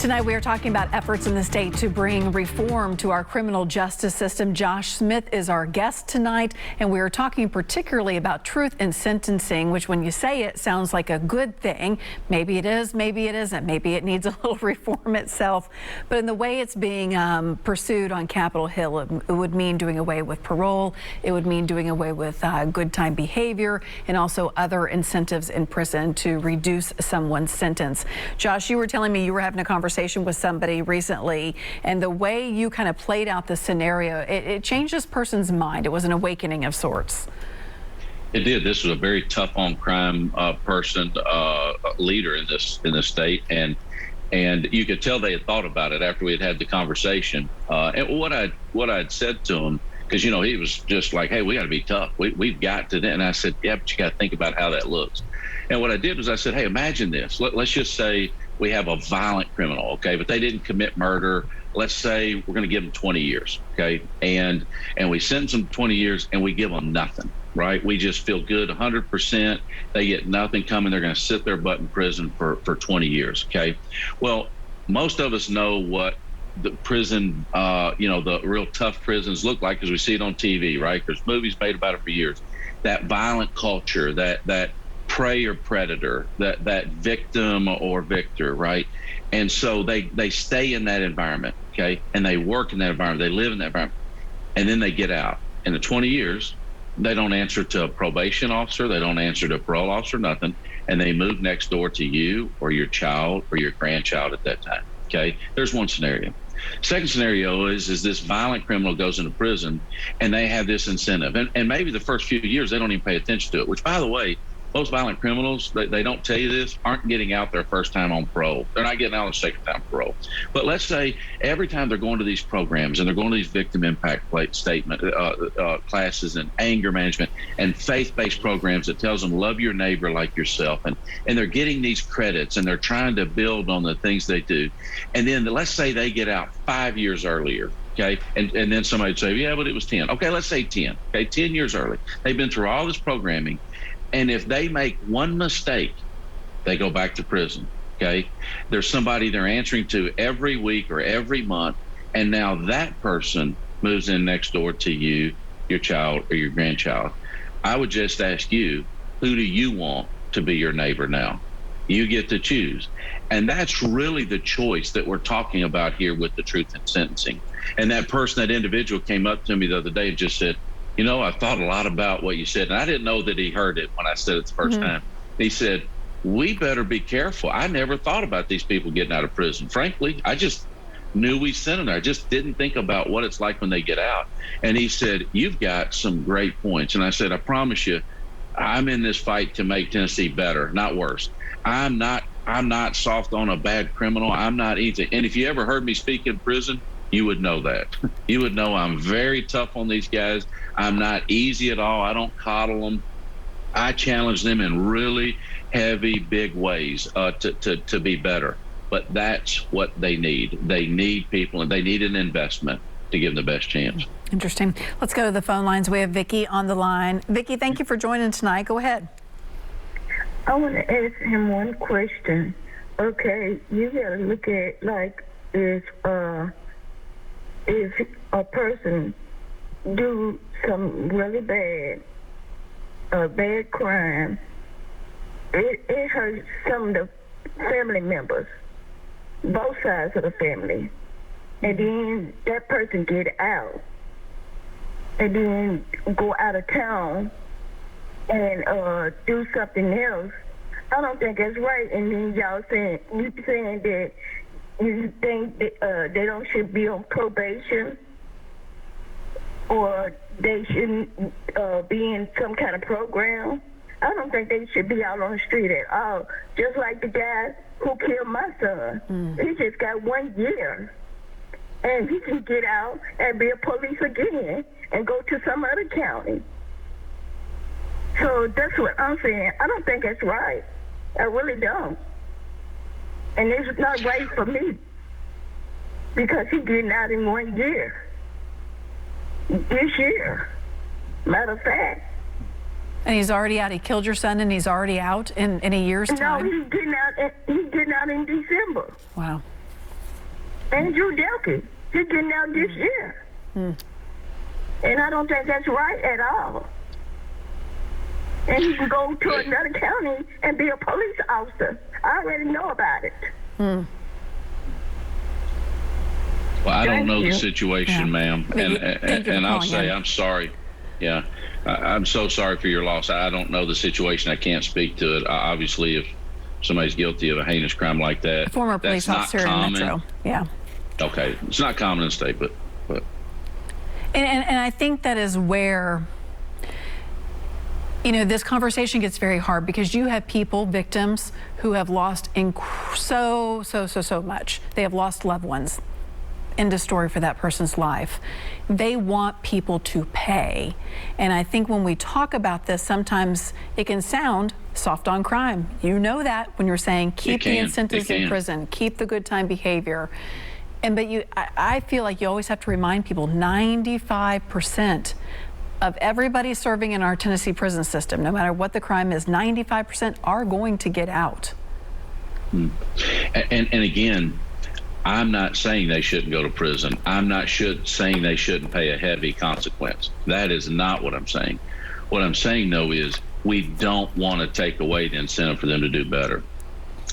Tonight we are talking about efforts in the state to bring reform to our criminal justice system. Josh Smith is our guest tonight, and we are talking particularly about truth in sentencing, which when you say it sounds like a good thing. Maybe it is, maybe it isn't. Maybe it needs a little reform itself. But in the way it's being pursued on Capitol Hill, it would mean doing away with parole. It would mean doing away with good time behavior and also other incentives in prison to reduce someone's sentence. Josh, you were telling me you were having a conversation with somebody recently, and the way you kind of played out the scenario, it changed this person's mind. It was an awakening of sorts. It did. This was a very tough on crime person, leader in this state, and you could tell they had thought about it after we had had the conversation. And what I'd said to him, because he was just like, "Hey, we got to be tough. We've got to." And I said, "Yeah, but you got to think about how that looks." And what I did was I said, "Hey, imagine this. Let's just say we have a violent criminal, okay, but they didn't commit murder. Let's say we're going to give them 20 years, okay, and we sentence them 20 years and we give them nothing, right? We just feel good 100%. They get nothing coming. They're going to sit their butt in prison for 20 years, okay? Well, most of us know what the prison, the real tough prisons look like because we see it on TV, right? There's movies made about it for years. That violent culture, that prey or predator, that victim or victor, right? And so they stay in that environment, okay? And they work in that environment, they live in that environment, and then they get out. In the 20 years, they don't answer to a probation officer, they don't answer to a parole officer, nothing, and they move next door to you or your child or your grandchild at that time, okay? There's one scenario. Second scenario is this violent criminal goes into prison and they have this incentive. And maybe the first few years, they don't even pay attention to it, which, by the way, most violent criminals, they don't tell you this, aren't getting out their first time on parole. They're not getting out their second time parole. But let's say every time they're going to these programs and they're going to these victim impact statement classes and anger management and faith-based programs that tells them love your neighbor like yourself. And they're getting these credits and they're trying to build on the things they do. And then let's say they get out 5 years earlier. Okay, and then somebody would say, yeah, but it was 10. Okay, let's say 10. Okay, 10 years early. They've been through all this programming. And if they make one mistake, they go back to prison, okay? There's somebody they're answering to every week or every month, and now that person moves in next door to you, your child, or your grandchild. I would just ask you, who do you want to be your neighbor now? You get to choose. And that's really the choice that we're talking about here with the truth in sentencing. And that person, that individual came up to me the other day and just said, I've thought a lot about what you said, and I didn't know that he heard it when I said it the first time. He said, we better be careful. I never thought about these people getting out of prison. Frankly, I just knew we sent them there. I just didn't think about what it's like when they get out. And he said, you've got some great points. And I said, I promise you, I'm in this fight to make Tennessee better, not worse. I'm not soft on a bad criminal. I'm not anything. And if you ever heard me speak in prison, you would know that. You would know I'm very tough on these guys. I'm not easy at all. I don't coddle them. I challenge them in really heavy, big ways to be better. But that's what they need. They need people, and they need an investment to give them the best chance. Interesting. Let's go to the phone lines. We have Vicki on the line. Vicki, thank you for joining tonight. Go ahead. I want to ask him one question. Okay, you got to look at, like, if a person do some really bad crime, it hurts some of the family members, both sides of the family. And then that person get out and then go out of town and do something else. I don't think that's right. And then y'all saying that you think that they should be on probation, or they shouldn't be in some kind of program. I don't think they should be out on the street at all. Just like the guy who killed my son. He just got 1 year. And he can get out and be a police again and go to some other county. So that's what I'm saying. I don't think that's right. I really don't. And it's not right for me because he's getting out in 1 year. This year, matter of fact. And he's already out. He killed your son, and he's already out in a year's time? No, he's getting out in December. Wow. Andrew Delkey, he's getting out this year. And I don't think that's right at all. And he can go to another county and be a police officer. I already know about it. Well, I don't know the situation, ma'am, and I'll say I'm sorry. Yeah, I'm so sorry for your loss. I don't know the situation. I can't speak to it. Obviously, if somebody's guilty of a heinous crime like that, former police officer in Metro. Yeah. Okay, it's not common in the state, but. And I think that is where, you know, this conversation gets very hard because you have people, victims, who have lost so much. They have lost loved ones. End of story for that person's life. They want people to pay. And I think when we talk about this, sometimes it can sound soft on crime. You know that when you're saying keep the incentives in prison, keep the good time behavior. But I feel like you always have to remind people 95% of everybody serving in our Tennessee prison system, no matter what the crime is, 95% are going to get out. And again, I'm not saying they shouldn't go to prison. I'm not saying they shouldn't pay a heavy consequence. That is not what I'm saying. What I'm saying, though, is we don't want to take away the incentive for them to do better.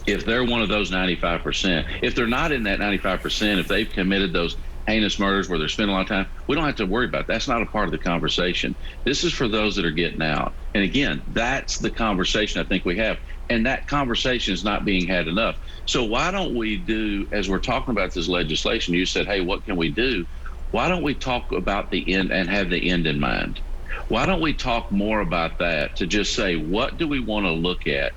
If they're one of those 95%, if they're not in that 95%, if they've committed those heinous murders where they're spending a lot of time, we don't have to worry about it. That's not a part of the conversation. This is for those that are getting out. And again, that's the conversation I think we have. And that conversation is not being had enough. So why don't we do, as we're talking about this legislation, you said, hey, what can we do? Why don't we talk about the end and have the end in mind? Why don't we talk more about that to just say, what do we want to look at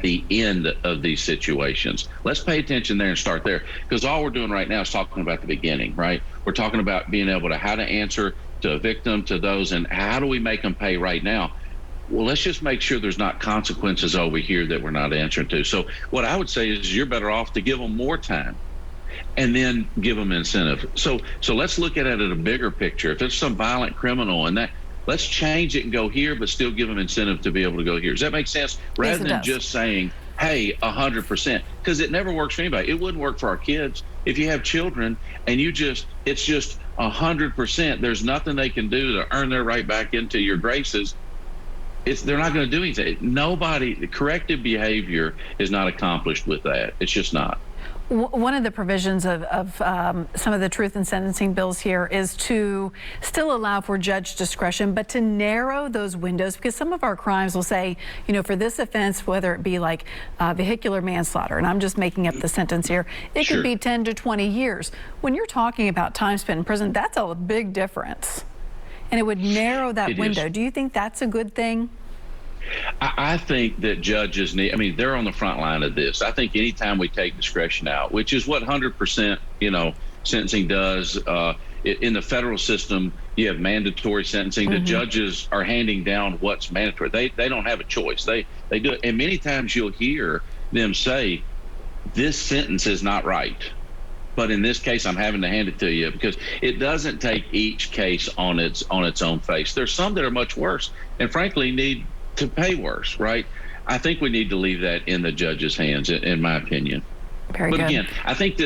the end of these situations? Let's pay attention there and start there, because all we're doing right now is talking about the beginning, right? We're talking about being able to how to answer to a victim, to those, and how do we make them pay right now? Well, let's just make sure there's not consequences over here that we're not answering to. So what I would say is you're better off to give them more time and then give them incentive. So let's look at it at a bigger picture. If it's some violent criminal and that, let's change it and go here, but still give them incentive to be able to go here. Does that make sense? Rather than just saying, hey, 100%, because it never works for anybody. It wouldn't work for our kids. If you have children and it's just 100%, there's nothing they can do to earn their right back into your graces. They're not going to do anything. Corrective behavior is not accomplished with that. It's just not. One of the provisions of some of the truth in sentencing bills here is to still allow for judge discretion, but to narrow those windows, because some of our crimes will say, you know, for this offense, whether it be like vehicular manslaughter, and I'm just making up the sentence here, it could be 10 to 20 years. When you're talking about time spent in prison, that's a big difference. And it would narrow that window. Do you think that's a good thing? I think that judges need, they're on the front line of this. I think anytime we take discretion out, which is what 100%, sentencing does, in the federal system, you have mandatory sentencing. The judges are handing down what's mandatory. They don't have a choice. They do it. And many times you'll hear them say, this sentence is not right. But in this case, I'm having to hand it to you, because it doesn't take each case on its own face. There's some that are much worse and frankly need to pay worse, right? I think we need to leave that in the judge's hands, in my opinion. Very good. But again, I think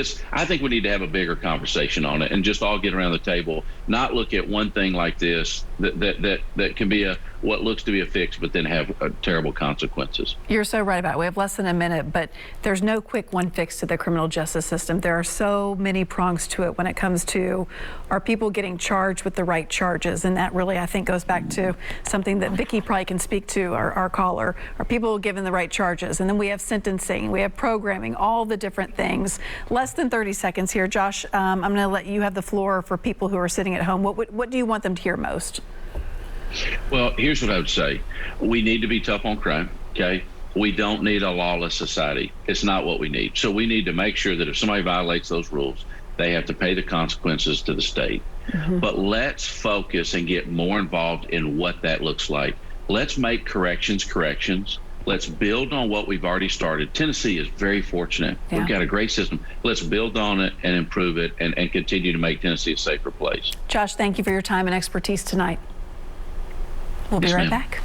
we need to have a bigger conversation on it and just all get around the table, not look at one thing like this that can be what looks to be a fix, but then have terrible consequences. You're so right about it. We have less than a minute, but there's no quick one fix to the criminal justice system. There are so many prongs to it when it comes to, are people getting charged with the right charges? And that really, I think, goes back to something that Vicki probably can speak to, our caller. Are people given the right charges? And then we have sentencing, we have programming, all the different things. Less than 30 seconds here. Josh, I'm going to let you have the floor for people who are sitting at home. What do you want them to hear most? Well, here's what I would say. We need to be tough on crime, okay? We don't need a lawless society. It's not what we need. So we need to make sure that if somebody violates those rules, they have to pay the consequences to the state. But let's focus and get more involved in what that looks like. Let's make corrections. Let's build on what we've already started. Tennessee is very fortunate. We've got a great system. Let's build on it and improve it and continue to make Tennessee a safer place. Josh, thank you for your time and expertise tonight. We'll be right back.